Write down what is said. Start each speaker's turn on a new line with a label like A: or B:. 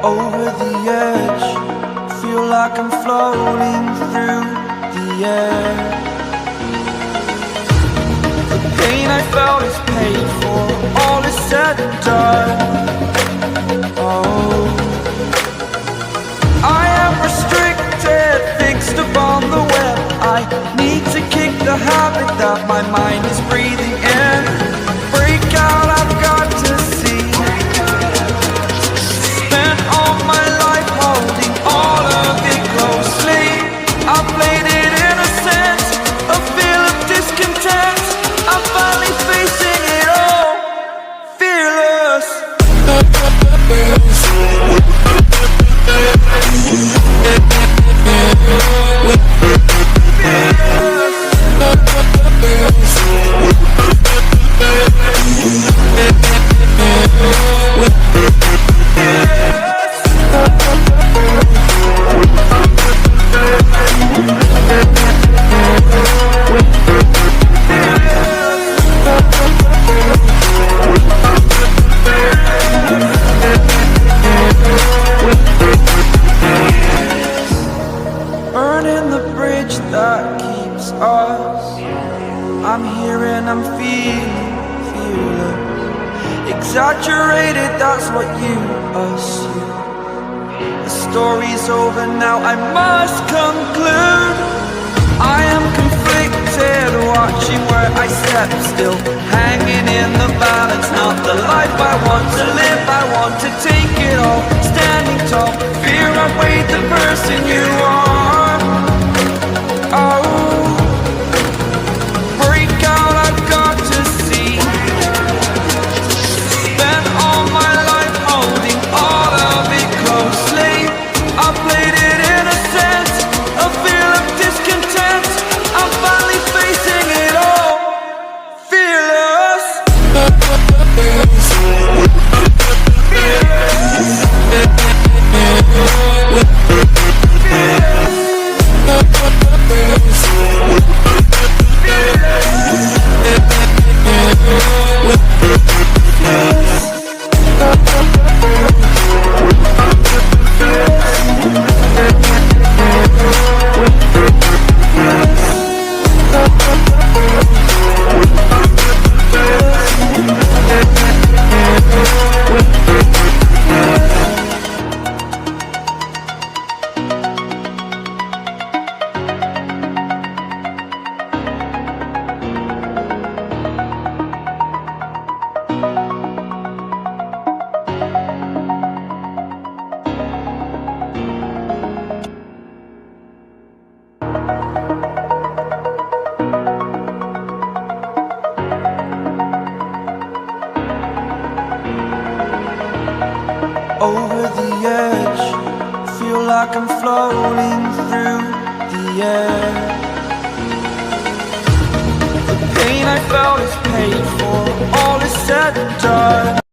A: over the edge. Feel like I'm floating through the air. The pain I felt is paid for, all is said and done. Oh, I am restricted, fixed upon the web. I need to kick the habit that my mind is breathing in. Break out, I've got to see. Spent all my life holding all of it closely. I played it innocent, a feel of discontent. I'm finally facing it all, fearless. Burning the bridge that keeps us. I'm here and I'm feeling fearless. Exaggerated, that's what you assume. The story's over now, I must conclude. I am conflicted, watching where I step still, hanging in the balance. Not the life I want to live, I want to take it all. Standing tall, fear outweighed the person you are. Oh, break out, I've got to see. Spent all my life holding all of it closely. I played it innocent, a feel of discontent. I'm finally facing it all, fearless. Over the edge, feel like I'm floating through the air. The pain I felt is paid for, all is said and done.